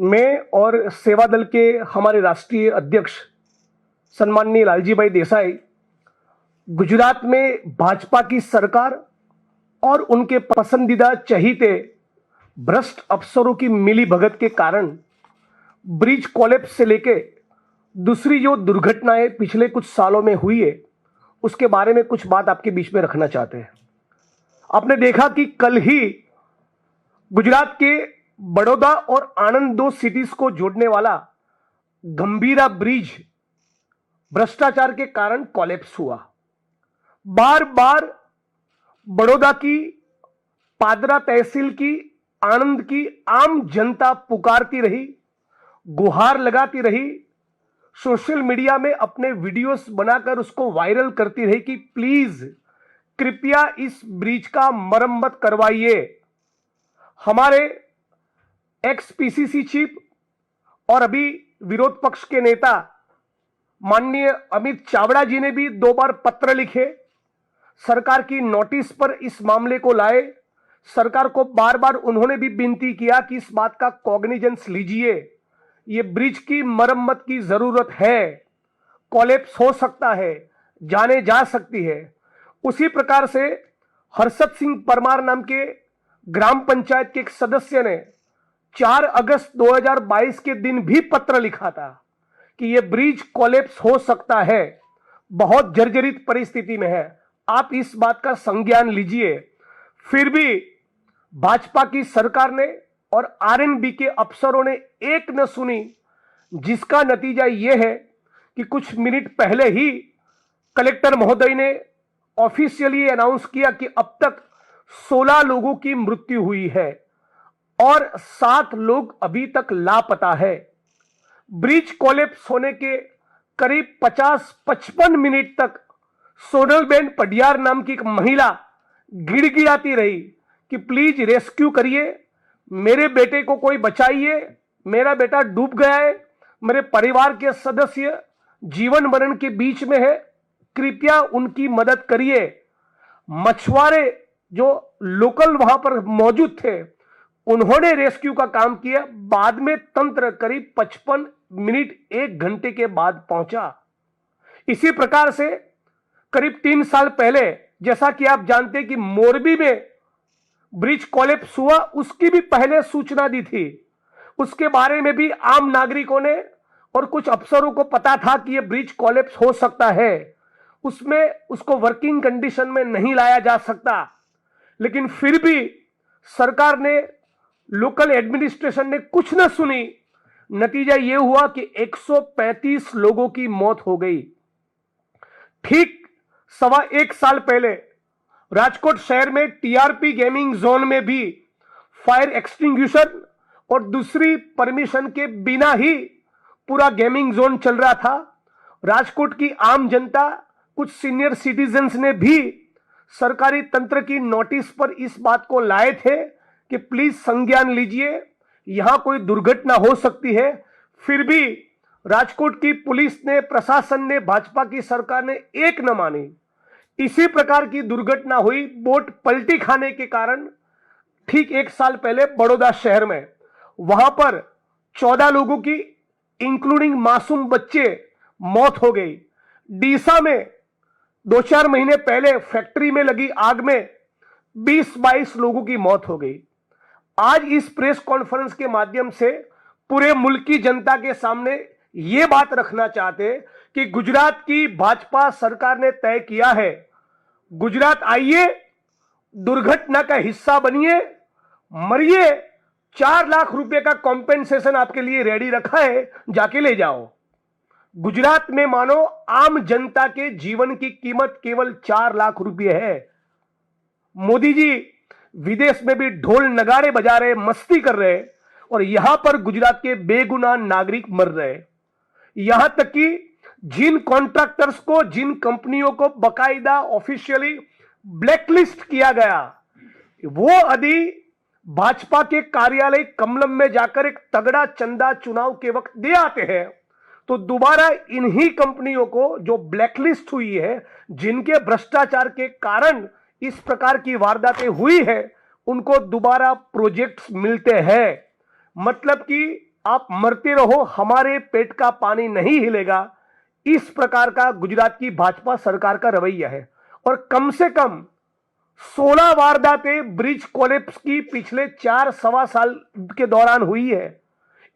मैं और सेवा दल के हमारे राष्ट्रीय अध्यक्ष सम्माननीय लालजी भाई देसाई गुजरात में भाजपा की सरकार और उनके पसंदीदा चहीते भ्रष्ट अफसरों की मिलीभगत के कारण ब्रिज कोलैप्स से लेके दूसरी जो दुर्घटनाएं पिछले कुछ सालों में हुई है उसके बारे में कुछ बात आपके बीच में रखना चाहते हैं। आपने देखा कि कल ही गुजरात के बड़ौदा और आणंद दो सिटीज को जोड़ने वाला गंभीरा ब्रिज भ्रष्टाचार के कारण कोलैप्स हुआ। बार बार बड़ौदा की, पादरा तहसील की, आणंद की आम जनता पुकारती रही, गुहार लगाती रही, सोशल मीडिया में अपने वीडियोस बनाकर उसको वायरल करती रही कि प्लीज कृपया इस ब्रिज का मरम्मत करवाइए। हमारे एक्स पीसीसी चीफ और अभी विरोध पक्ष के नेता माननीय अमित चावड़ा जी ने भी 2 बार पत्र लिखे, सरकार की नोटिस पर इस मामले को लाए। सरकार को बार बार उन्होंने भी विनती किया कि इस बात का कॉग्निजेंस लीजिए, ये ब्रिज की मरम्मत की जरूरत है, कोलैप्स हो सकता है, जाने जा सकती है। उसी प्रकार से हर्षद सिंह परमार नाम के ग्राम पंचायत के एक सदस्य ने 4 अगस्त 2022 के दिन भी पत्र लिखा था कि यह ब्रिज कोलैप्स हो सकता है, बहुत जर्जरित परिस्थिति में है, आप इस बात का संज्ञान लीजिए। फिर भी भाजपा की सरकार ने और आरएनबी के अफसरों ने एक न सुनी, जिसका नतीजा यह है कि कुछ मिनट पहले ही कलेक्टर महोदय ने ऑफिशियली अनाउंस किया कि अब तक 16 लोगों की मृत्यु हुई है और 7 लोग अभी तक लापता है। ब्रिज कोलैप्स होने के करीब 50-55 मिनट तक सोनलबेन पडियार नाम की एक महिला गिड़गिड़ाती रही कि प्लीज रेस्क्यू करिए, मेरे बेटे को कोई बचाइए, मेरा बेटा डूब गया है, मेरे परिवार के सदस्य जीवन मरण के बीच में है, कृपया उनकी मदद करिए। मछुआरे जो लोकल वहां पर मौजूद थे उन्होंने रेस्क्यू का काम किया। बाद में तंत्र करीब 55 मिनट 1 घंटे के बाद पहुंचा। इसी प्रकार से करीब 3 साल पहले, जैसा कि आप जानते हैं कि मोरबी में ब्रिज कोलैप्स हुआ, उसकी भी पहले सूचना दी थी। उसके बारे में भी आम नागरिकों ने और कुछ अफसरों को पता था कि यह ब्रिज कोलैप्स हो सकता है, उसमें उसको वर्किंग कंडीशन में नहीं लाया जा सकता। लेकिन फिर भी सरकार ने, लोकल एडमिनिस्ट्रेशन ने कुछ न सुनी। नतीजा यह हुआ कि 135 लोगों की मौत हो गई। ठीक 1.25 साल पहले राजकोट शहर में टीआरपी गेमिंग जोन में भी फायर एक्सटिंग्विशर और दूसरी परमिशन के बिना ही पूरा गेमिंग जोन चल रहा था। राजकोट की आम जनता, कुछ सीनियर सिटीजन्स ने भी सरकारी तंत्र की नोटिस पर इस बात को लाए थे कि प्लीज संज्ञान लीजिए, यहां कोई दुर्घटना हो सकती है। फिर भी राजकोट की पुलिस ने, प्रशासन ने, भाजपा की सरकार ने एक न मानी। इसी प्रकार की दुर्घटना हुई बोट पलटी खाने के कारण ठीक 1 साल पहले बड़ौदा शहर में। वहां पर 14 लोगों की इंक्लूडिंग मासूम बच्चे मौत हो गई। डीसा में 2-4 महीने पहले फैक्ट्री में लगी आग में 20-22 लोगों की मौत हो गई। आज इस प्रेस कॉन्फ्रेंस के माध्यम से पूरे मुल्क की जनता के सामने यह बात रखना चाहते कि गुजरात की भाजपा सरकार ने तय किया है, गुजरात आइए, दुर्घटना का हिस्सा बनिए, मरिए, 4 लाख रुपए का कॉम्पेंसेशन आपके लिए रेडी रखा है, जाके ले जाओ। गुजरात में मानो आम जनता के जीवन की कीमत केवल 4 लाख रुपए है। मोदी जी विदेश में भी ढोल नगाड़े बजा रहे, मस्ती कर रहे, और यहां पर गुजरात के बेगुनाह नागरिक मर रहे। यहां तक कि जिन कॉन्ट्रैक्टर्स को, जिन कंपनियों को बकायदा ऑफिशियली ब्लैकलिस्ट किया गया, वो यदि भाजपा के कार्यालय कमलम में जाकर एक तगड़ा चंदा चुनाव के वक्त दे आते हैं, तो दोबारा इन्हीं कंपनियों को जो ब्लैकलिस्ट हुई है, जिनके भ्रष्टाचार के कारण इस प्रकार की वारदातें हुई है, उनको दोबारा प्रोजेक्ट्स मिलते हैं। मतलब कि आप मरते रहो, हमारे पेट का पानी नहीं हिलेगा, इस प्रकार का गुजरात की भाजपा सरकार का रवैया है। और कम से कम 16 वारदातें ब्रिज कोलैप्स की पिछले 4 सवा साल के दौरान हुई है।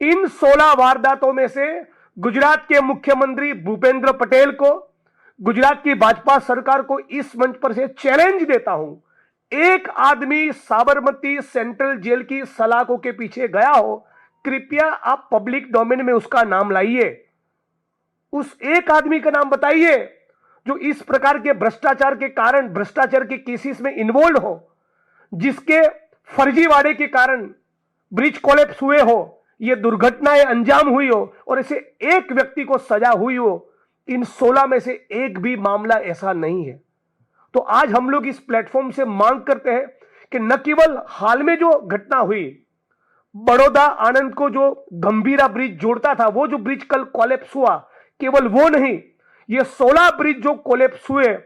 इन 16 वारदातों में से गुजरात के मुख्यमंत्री भूपेंद्र पटेल को, गुजरात की भाजपा सरकार को इस मंच पर से चैलेंज देता हूं, एक आदमी साबरमती सेंट्रल जेल की सलाखों के पीछे गया हो, कृपया आप पब्लिक डोमेन में उसका नाम लाइए, उस एक आदमी का नाम बताइए जो इस प्रकार के भ्रष्टाचार के कारण, भ्रष्टाचार के केसेस में इन्वॉल्व हो, जिसके फर्जीवाड़े के कारण ब्रिज कोलैप्स हुए हो, ये दुर्घटनाएं अंजाम हुई हो और इसे एक व्यक्ति को सजा हुई हो। इन 16 में से एक भी मामला ऐसा नहीं है। तो आज हम लोग इस प्लेटफॉर्म से मांग करते हैं कि न केवल हाल में जो घटना हुई, बड़ौदा आनंद को जो गंभीरा ब्रिज जोड़ता था, वो जो ब्रिज कल कोलैप्स हुआ, केवल वो नहीं, ये 16 ब्रिज जो कोलैप्स हुए,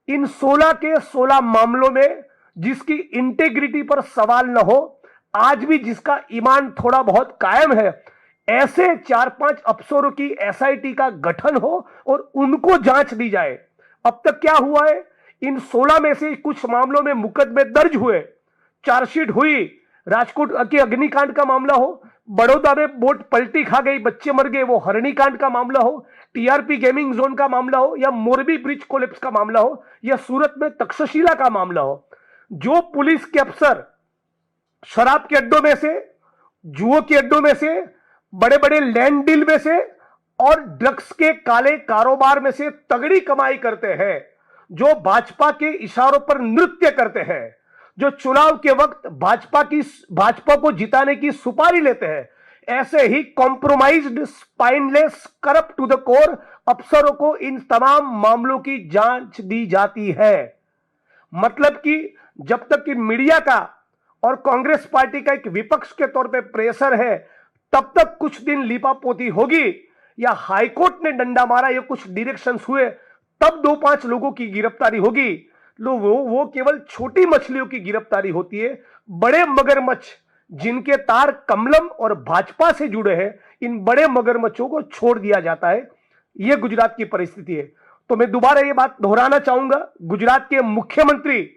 इन 16 के 16 मामलों में जिसकी इंटेग्रिटी पर सवाल न हो, आज भी जिसका ईमान थोड़ा बहुत कायम है, ऐसे 4-5 अफसरों की एसआईटी का गठन हो और उनको जांच दी जाए। अब तक क्या हुआ है, इन 16 में से कुछ मामलों में मुकदमे दर्ज हुए, चार्जशीट हुई, राजकोट के अग्निकांड का मामला हो, बड़ौदा में बोट पलटी खा गई, बच्चे मर गए, वो हरणी कांड का मामला हो, टीआरपी गेमिंग जोन का मामला हो, या मोरबी ब्रिज कोलैप्स का मामला हो, या सूरत में तक्षशिला का मामला हो, जो पुलिस के अफसर शराब के अड्डों में से, जुओं के अड्डों में से, बड़े बड़े लैंड डील में से और ड्रग्स के काले कारोबार में से तगड़ी कमाई करते हैं, जो भाजपा के इशारों पर नृत्य करते हैं, जो चुनाव के वक्त भाजपा को जिताने की सुपारी लेते हैं, ऐसे ही compromised, spineless, corrupt to the core अफसरों को इन तमाम मामलों की जांच दी जाती है। मतलब कि जब तक कि मीडिया का और कांग्रेस पार्टी का एक विपक्ष के तौर पे प्रेशर है, तब तक कुछ दिन लीपापोती होगी, या हाईकोर्ट ने डंडा मारा, या कुछ डायरेक्शंस हुए, तब 2-5 लोगों की गिरफ्तारी होगी। वो केवल छोटी मछलियों की गिरफ्तारी होती है। बड़े मगरमच्छ जिनके तार कमलम और भाजपा से जुड़े हैं, इन बड़े मगरमच्छों को छोड़ दिया जाता है। यह गुजरात की परिस्थिति है। तो मैं दोबारा यह बात दोहराना चाहूंगा, गुजरात के मुख्यमंत्री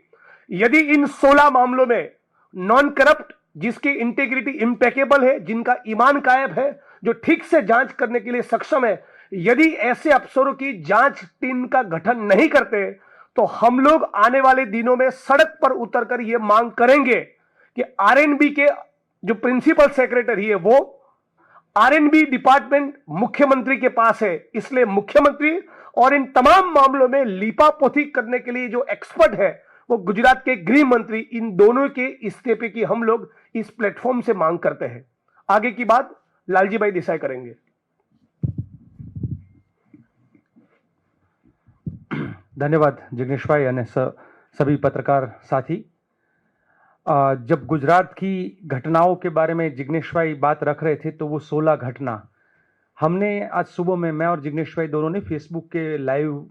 यदि इन 16 मामलों में नॉन करप्ट, जिसकी इंटेग्रिटी इंपेकेबल है, जिनका ईमान कायम है, जो ठीक से जांच करने के लिए सक्षम है, यदि ऐसे अफसरों की जांच टीम का गठन नहीं करते, तो हम लोग आने वाले दिनों में सड़क पर उतरकर यह मांग करेंगे कि आरएनबी के जो प्रिंसिपल सेक्रेटरी है, वो आरएनबी डिपार्टमेंट मुख्यमंत्री के पास है, इसलिए मुख्यमंत्री और इन तमाम मामलों में लीपापोती करने के लिए जो एक्सपर्ट है, वो गुजरात के गृह मंत्री, इन दोनों के इस्तीफे की हम लोग इस प्लेटफॉर्म से मांग करते हैं। आगे की बात लालजी भाई देसाई करेंगे। धन्यवाद जिग्नेश भाई અને सभी पत्रकार साथी। जब गुजरात की घटनाओं के बारे में जिग्नेश भाई बात रख रहे थे, तो वो 16 घटना हमने आज सुबह में, मैं और जिग्नेश भाई दोनों ने फेसबुक के लाइव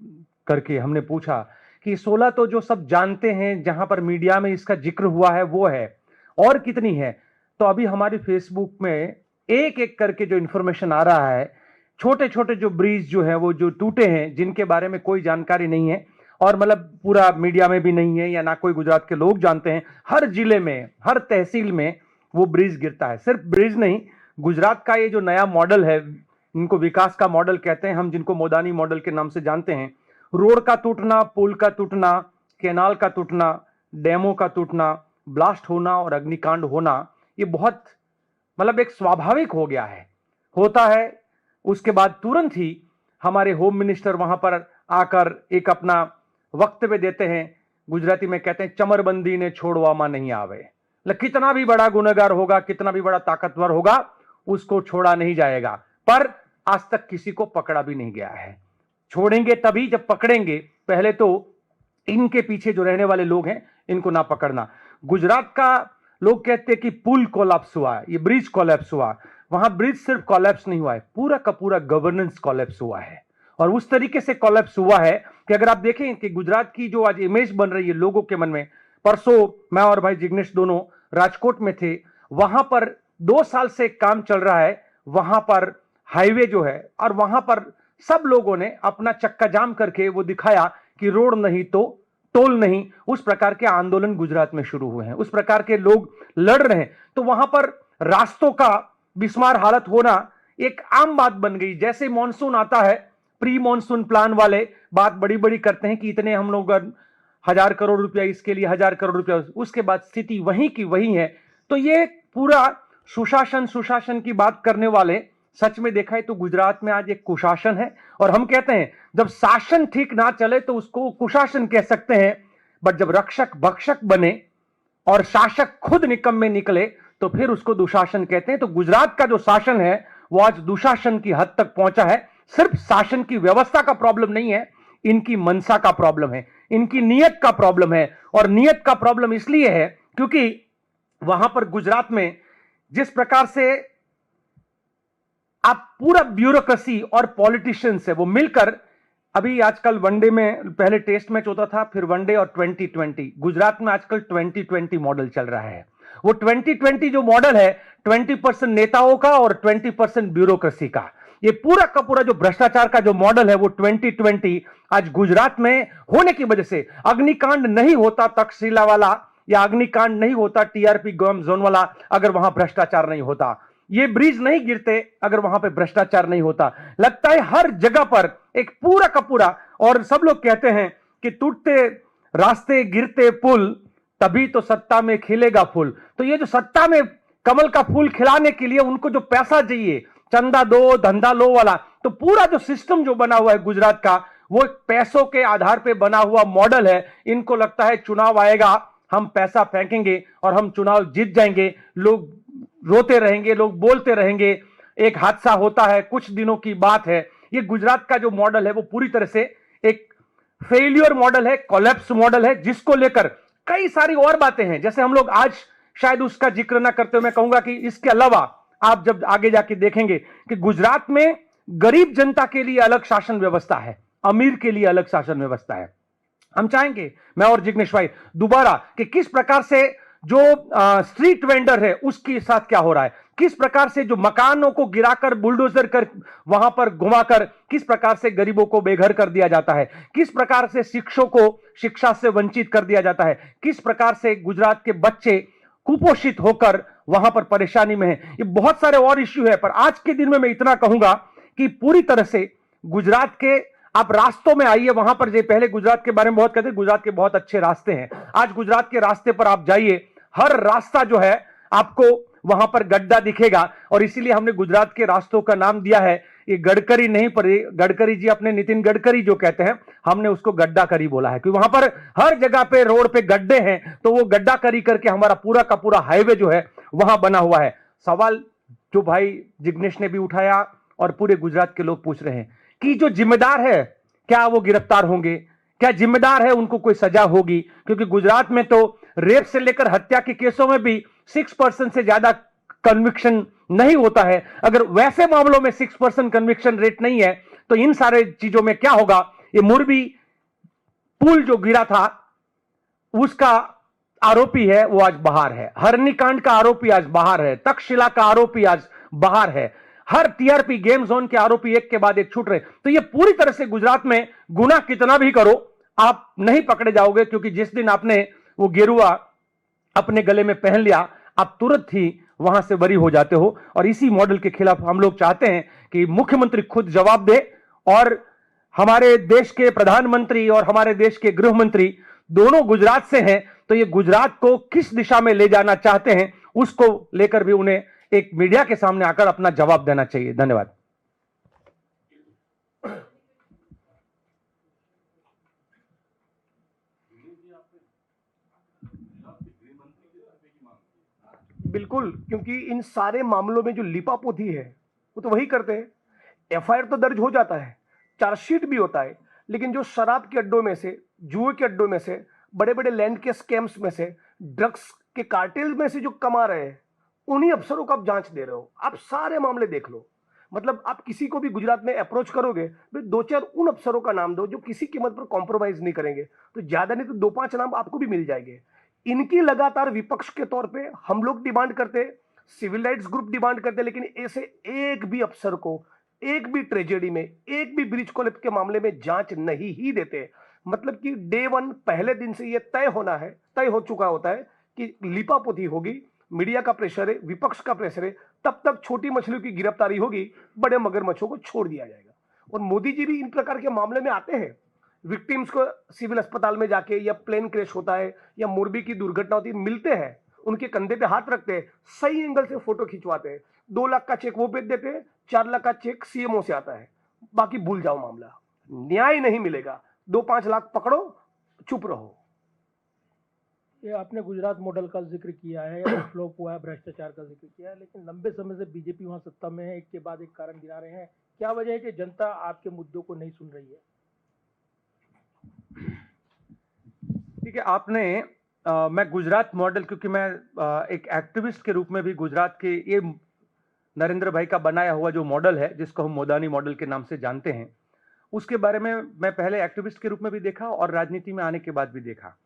करके हमने पूछा कि 16 तो जो सब जानते हैं, जहां पर मीडिया में इसका जिक्र हुआ है वो है, और कितनी है? तो अभी हमारी फेसबुक में एक एक करके जो इंफॉर्मेशन आ रहा है, छोटे छोटे जो ब्रिज जो है वो जो टूटे हैं, जिनके बारे में कोई जानकारी नहीं है, और मतलब पूरा मीडिया में भी नहीं है, या ना कोई गुजरात के लोग जानते हैं। हर जिले में, हर तहसील में वो ब्रिज गिरता है। सिर्फ ब्रिज नहीं, गुजरात का ये जो नया मॉडल है, इनको विकास का मॉडल कहते हैं हम, जिनको मोदानी मॉडल के नाम से जानते हैं, रोड का टूटना, पुल का टूटना, कैनाल का टूटना, डैमों का टूटना, ब्लास्ट होना और अग्निकांड होना, ये बहुत मतलब एक स्वाभाविक हो गया है, होता है। उसके बाद तुरंत ही हमारे होम मिनिस्टर वहां पर आकर एक अपना वक्तव्य देते हैं, गुजराती में कहते हैं, चमरबंदी ने छोड़वामा नहीं आवे। कितना भी बड़ा गुनहगार होगा, कितना भी बड़ा ताकतवर होगा, उसको छोड़ा नहीं जाएगा। पर आज तक किसी को पकड़ा भी नहीं गया है। छोड़ेंगे तभी जब पकड़ेंगे, पहले तो इनके पीछे जो रहने वाले लोग हैं, इनको ना पकड़ना। गुजरात का लोग कहते हैं कि पुल कोलैप्स हुआ है, ये ब्रिज कोलैप्स हुआ। वहां ब्रिज सिर्फ कोलैप्स नहीं हुआ है, पूरा का पूरा गवर्नेंस कोलैप्स हुआ है। और उस तरीके से कोलैप्स हुआ है कि अगर आप देखें कि गुजरात की जो आज इमेज बन रही है लोगों के मन में, परसों मैं और भाई जिग्नेश दोनों राजकोट में थे, वहां पर 2 साल से काम चल रहा है, वहां पर हाईवे जो है, और वहां पर सब लोगों ने अपना चक्का जाम करके वो दिखाया कि रोड नहीं तो टोल नहीं, उस प्रकार के आंदोलन गुजरात में शुरू हुए हैं, उस प्रकार के लोग लड़ रहे हैं। तो वहां पर रास्तों का बिस्मार हालत होना एक आम बात बन गई। जैसे मॉनसून आता है, प्री मॉनसून प्लान वाले बात बड़ी बड़ी करते हैं कि इतने हम लोग 1000 करोड़ रुपया इसके लिए, 1000 करोड़ रुपया, उसके बाद स्थिति वहीं की वहीं है। तो ये पूरा सुशासन की बात करने वाले, सच में देखा है तो गुजरात में आज एक कुशासन है। और हम कहते हैं जब शासन ठीक ना चले तो उसको कुशासन कह सकते हैं, बट जब रक्षक भक्षक बने और शासक खुद निकम्मे निकले तो फिर उसको दुशासन कहते हैं। तो गुजरात का जो शासन है वो आज दुशासन की हद तक पहुंचा है। सिर्फ शासन की व्यवस्था का प्रॉब्लम नहीं है, इनकी मनसा का प्रॉब्लम है, इनकी नीयत का प्रॉब्लम है। और नीयत का प्रॉब्लम इसलिए है क्योंकि वहां पर गुजरात में जिस प्रकार से आप पूरा ब्यूरोक्रेसी और पॉलिटिशियंस है वो मिलकर, अभी आजकल वनडे में पहले टेस्ट मैच होता था, फिर वनडे और 2020, गुजरात में आजकल 2020 मॉडल चल रहा है। वो 2020 जो मॉडल है 20% नेताओं का और 20% ब्यूरोक्रेसी का, ये पूरा का पूरा जो भ्रष्टाचार का जो मॉडल है वो 2020 आज गुजरात में होने की वजह से, अग्निकांड नहीं होता तक्षशिला वाला, या अग्निकांड नहीं होता टीआरपी गम जोन वाला अगर वहां भ्रष्टाचार नहीं होता, ये ब्रिज नहीं गिरते अगर वहां पे भ्रष्टाचार नहीं होता। लगता है हर जगह पर एक पूरा का पूरा, और सब लोग कहते हैं कि टूटते रास्ते गिरते पुल, तभी तो सत्ता में खिलेगा फूल। तो ये जो सत्ता में कमल का फूल खिलाने के लिए उनको जो पैसा चाहिए, चंदा दो धंधा लो वाला, तो पूरा जो सिस्टम जो बना हुआ है गुजरात का वो पैसों के आधार पे बना हुआ मॉडल है। इनको लगता है चुनाव आएगा, हम पैसा फेंकेंगे और हम चुनाव जीत जाएंगे, लोग रोते रहेंगे, लोग बोलते रहेंगे, एक हादसा होता है, कुछ दिनों की बात है। ये गुजरात का जो मॉडल है वो पूरी तरह से एक फेलियर मॉडल है, कोलैप्स मॉडल है, जिसको लेकर कई सारी और बातें हैं। जैसे हम लोग आज शायद उसका जिक्र ना करते हुए मैं कहूंगा कि इसके अलावा आप जब आगे जाके देखेंगे कि गुजरात में गरीब जनता के लिए अलग शासन व्यवस्था है, अमीर के लिए अलग शासन व्यवस्था है। हम चाहेंगे, मैं और जिग्नेश भाई, दोबारा कि किस प्रकार से जो स्ट्रीट वेंडर है उसके साथ क्या हो रहा है, किस प्रकार से जो मकानों को गिराकर बुलडोजर कर वहां पर घुमाकर किस प्रकार से गरीबों को बेघर कर दिया जाता है, किस प्रकार से शिक्षकों को शिक्षा से वंचित कर दिया जाता है, किस प्रकार से गुजरात के बच्चे कुपोषित होकर वहां पर परेशानी में है। ये बहुत सारे और इश्यू है, पर आज के दिन में मैं इतना कहूंगा कि पूरी तरह से गुजरात के आप रास्तों में आइए, वहां पर पहले गुजरात के बारे में बहुत कहते हैं, गुजरात के बहुत अच्छे रास्ते हैं। आज गुजरात के रास्ते पर आप जाइए, हर रास्ता जो है आपको वहां पर गड्ढा दिखेगा। और इसीलिए हमने गुजरात के रास्तों का नाम दिया है, ये गडकरी नहीं, पर गडकरी जी अपने नितिन गडकरी जो कहते हैं, हमने उसको गड्ढा करी बोला है, क्योंकि वहां पर हर जगह पे रोड पे गड्ढे हैं, तो वो गड्ढा करी करके हमारा पूरा का पूरा हाईवे जो है वहां बना हुआ है। सवाल जो भाई जिग्नेश ने भी उठाया और पूरे गुजरात के लोग पूछ रहे हैं कि जो जिम्मेदार है क्या वो गिरफ्तार होंगे, क्या जिम्मेदार है उनको कोई सजा होगी, क्योंकि गुजरात में तो रेप से लेकर हत्या के केसों में भी 6% से ज्यादा कन्विक्शन नहीं होता है। अगर वैसे मामलों में 6% कन्विक्शन रेट नहीं है तो इन सारे चीजों में क्या होगा। ये मुरबी पुल जो गिरा था उसका आरोपी है वो आज बाहर है, हरनीकांड का आरोपी आज बाहर है, तक्षशिला का आरोपी आज बाहर है, हर टीआरपी गेम जोन के आरोपी एक के बाद एक छूट रहे। तो ये पूरी तरह से गुजरात में गुनाह कितना भी करो आप नहीं पकड़े जाओगे, क्योंकि जिस दिन आपने वो गेरुआ अपने गले में पहन लिया आप तुरंत ही वहां से बरी हो जाते हो। और इसी मॉडल के खिलाफ हम लोग चाहते हैं कि मुख्यमंत्री खुद जवाब दे, और हमारे देश के प्रधानमंत्री और हमारे देश के गृह मंत्री दोनों गुजरात से हैं, तो ये गुजरात को किस दिशा में ले जाना चाहते हैं उसको लेकर भी उन्हें एक मीडिया के सामने आकर अपना जवाब देना चाहिए। धन्यवाद। बिल्कुल, क्योंकि इन सारे मामलों में जो लिपापोती है वो तो वही करते हैं। एफआईआर तो दर्ज हो जाता है, चार्जशीट भी होता है, लेकिन जो शराब के अड्डों में से, जुए के अड्डों में से, बड़े बड़े लैंड के स्कैम्स में से, ड्रग्स के कार्टेल में से जो कमा रहे हैं उन्हीं अफसरों को आप जांच दे रहे हो। आप सारे मामले देख लो, मतलब आप किसी को भी गुजरात में अप्रोच करोगे तो 2-4 उन अफसरों का नाम दो जो किसी कीमत पर कॉम्प्रोमाइज नहीं करेंगे, तो ज्यादा नहीं तो 2-5 नाम आपको भी मिल जाएंगे। इनकी लगातार विपक्ष के तौर पे हम लोग डिमांड करते सिविल राइट्स ग्रुप डिमांड करते हैं, लेकिन ऐसे एक भी अफसर को, एक भी ट्रेजेडी में, एक भी ब्रिज कोलैप्स के मामले में जांच नहीं ही देते। मतलब कि डे वन, पहले दिन से यह तय हो चुका होता है कि लिपापोती होगी, मीडिया का प्रेशर है, विपक्ष का प्रेशर है, तब तक छोटी मछलियों की गिरफ्तारी होगी, बड़े मगरमच्छों को छोड़ दिया जाएगा। और मोदी जी भी इन प्रकार के मामले में आते हैं, विक्टिम्स को सिविल अस्पताल में जाके, या प्लेन क्रैश होता है या मोरबी की दुर्घटना होती है, मिलते हैं, उनके कंधे पे हाथ रखते हैं, सही एंगल से फोटो खिंचवाते हैं, 2 लाख का चेक वो भेज देते हैं, 4 लाख का चेक सीएमओ से आता है, बाकी भूल जाओ मामला। न्याय नहीं मिलेगा, 2-5 लाख पकड़ो, चुप रहो। ये आपने गुजरात मॉडल का जिक्र किया है, फ्लॉप हुआ है, भ्रष्टाचार का जिक्र किया है, लेकिन लंबे समय से बीजेपी वहां सत्ता में है, एक के बाद एक कारण गिना रहे हैं। क्या वजह है कि जनता आपके मुद्दों को नहीं सुन रही है? ठीक है, मैं गुजरात मॉडल, क्योंकि मैं एक एक्टिविस्ट के रूप में भी गुजरात के ये नरेंद्र भाई का बनाया हुआ जो मॉडल है, जिसको हम मोदानी मॉडल के नाम से जानते हैं, उसके बारे में मैं पहले एक्टिविस्ट के रूप में भी देखा और राजनीति में आने के बाद भी देखा।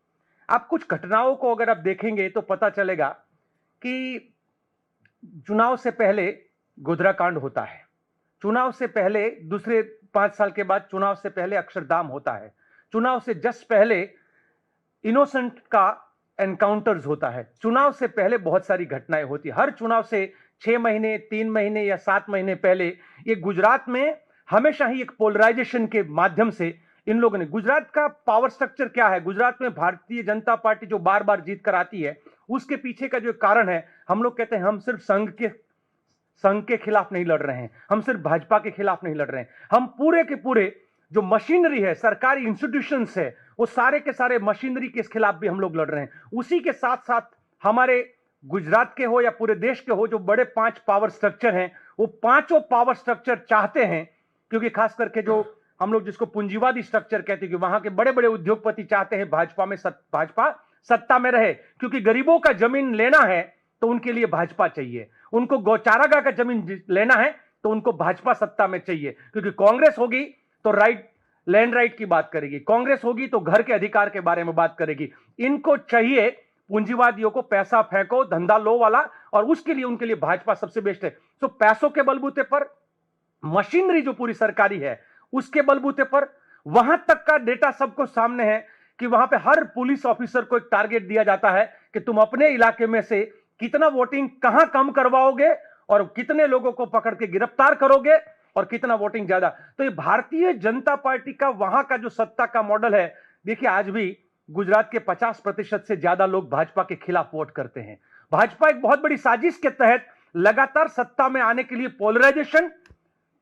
आप कुछ घटनाओं को अगर आप देखेंगे तो पता चलेगा कि चुनाव से पहले गोधरा कांड होता है, चुनाव से पहले दूसरे 5 साल के बाद चुनाव से पहले अक्षरधाम होता है, चुनाव से जस्ट पहले इनोसेंट का एनकाउंटर्स होता है, चुनाव से पहले बहुत सारी घटनाएं होती है। हर चुनाव से 6 महीने, 3 महीने या 7 महीने पहले ये गुजरात में हमेशा ही एक पोलराइजेशन के माध्यम से इन लोगों ने, गुजरात का पावर स्ट्रक्चर क्या है, गुजरात में भारतीय जनता पार्टी जो बार बार जीत कर आती है, उसके पीछे का जो कारण है, हम लोग कहते हैं हम सिर्फ संघ के खिलाफ नहीं लड़ रहे हैं, हम सिर्फ भाजपा के खिलाफ नहीं लड़ रहे हैं, हम पूरे के पूरे जो मशीनरी है, सरकारी इंस्टीट्यूशंस है, वो सारे के सारे मशीनरी के खिलाफ भी हम लोग लड़ रहे हैं। उसी के साथ साथ हमारे गुजरात के हो या पूरे देश के हो, जो बड़े 5 पावर स्ट्रक्चर हैं, वो पांचों पावर स्ट्रक्चर चाहते हैं, क्योंकि खास करके जो हम लोग जिसको पूंजीवादी स्ट्रक्चर कहते हैं, कि वहां के बड़े बड़े उद्योगपति चाहते हैं भाजपा सत्ता में रहे, क्योंकि गरीबों का जमीन लेना है तो उनके लिए भाजपा चाहिए, उनको गौचारागाह का जमीन लेना है तो उनको भाजपा सत्ता में चाहिए, क्योंकि कांग्रेस होगी तो लैंड राइट की बात करेगी, कांग्रेस होगी तो घर के अधिकार के बारे में बात करेगी। इनको चाहिए पूंजीवादियों को पैसा फेंको, धंधा लो वाला, और उसके लिए उनके लिए भाजपा सबसे बेस्ट है। तो पैसों के बलबूते पर, मशीनरी जो पूरी सरकारी है उसके बलबूते पर, वहां तक का डेटा सबको सामने है कि वहां पे हर पुलिस ऑफिसर को एक टारगेट दिया जाता है कि तुम अपने इलाके में से कितना वोटिंग कहां कम करवाओगे और कितने लोगों को पकड़ के गिरफ्तार करोगे और कितना वोटिंग ज्यादा। तो ये भारतीय जनता पार्टी का वहां का जो सत्ता का मॉडल है, देखिए आज भी गुजरात के 50% से ज्यादा लोग भाजपा के खिलाफ वोट करते हैं। भाजपा एक बहुत बड़ी साजिश के तहत लगातार सत्ता में आने के लिए पोलराइजेशन,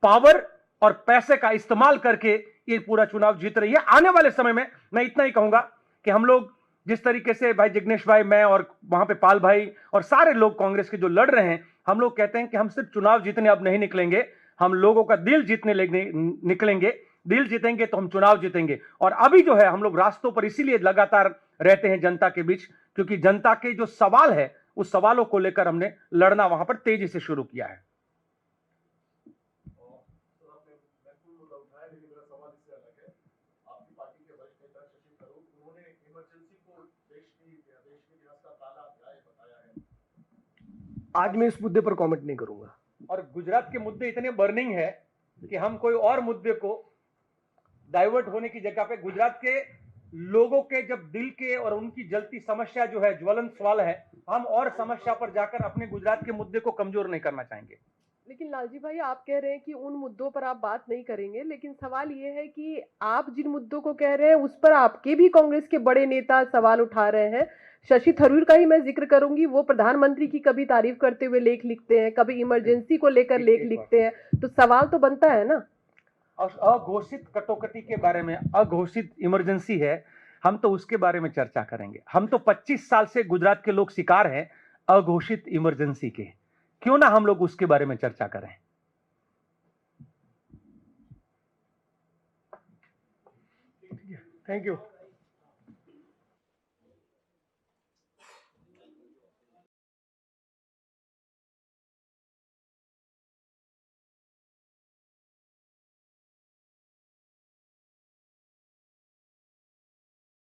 पावर और पैसे का इस्तेमाल करके ये पूरा चुनाव जीत रही है। आने वाले समय में मैं इतना ही कहूंगा कि हम लोग जिस तरीके से भाई जिग्नेश भाई, मैं और वहां पे पाल भाई और सारे लोग कांग्रेस के जो लड़ रहे हैं, हम लोग कहते हैं कि हम सिर्फ चुनाव जीतने अब नहीं निकलेंगे, हम लोगों का दिल जीतने निकलेंगे। दिल जीतेंगे तो हम चुनाव जीतेंगे। और अभी जो है हम लोग रास्तों पर इसीलिए लगातार रहते हैं जनता के बीच, क्योंकि जनता के जो सवाल है उस सवालों को लेकर हमने लड़ना वहां पर तेजी से शुरू किया है। आज मैं इस मुद्दे पर कमेंट नहीं करूंगा। और गुजरात के मुद्दे इतने बर्निंग है कि हम कोई और मुद्दे को डाइवर्ट होने की जगह पे गुजरात के लोगों के जब दिल के और उनकी जलती समस्या जो है, ज्वलंत सवाल है, हम और समस्या पर जाकर अपने गुजरात के मुद्दे को कमजोर नहीं करना चाहेंगे। लेकिन लालजी भाई, आप कह रहे हैं कि उन मुद्दों पर आप बात नहीं करेंगे, लेकिन सवाल ये है कि आप जिन मुद्दों को कह रहे हैं उस पर आपके भी कांग्रेस के बड़े नेता सवाल उठा रहे हैं। शशि थरूर का ही मैं जिक्र करूंगी, वो प्रधानमंत्री की कभी तारीफ करते हुए लेख लिखते हैं, कभी इमरजेंसी को लेकर लेख लिखते हैं, तो सवाल तो बनता है ना। और अघोषित कटौकटी के बारे में, अघोषित इमरजेंसी है, हम तो उसके बारे में चर्चा करेंगे। हम तो 25 साल से गुजरात के लोग शिकार हैं अघोषित इमरजेंसी के, क्यों ना हम लोग उसके बारे में चर्चा करें। Thank you.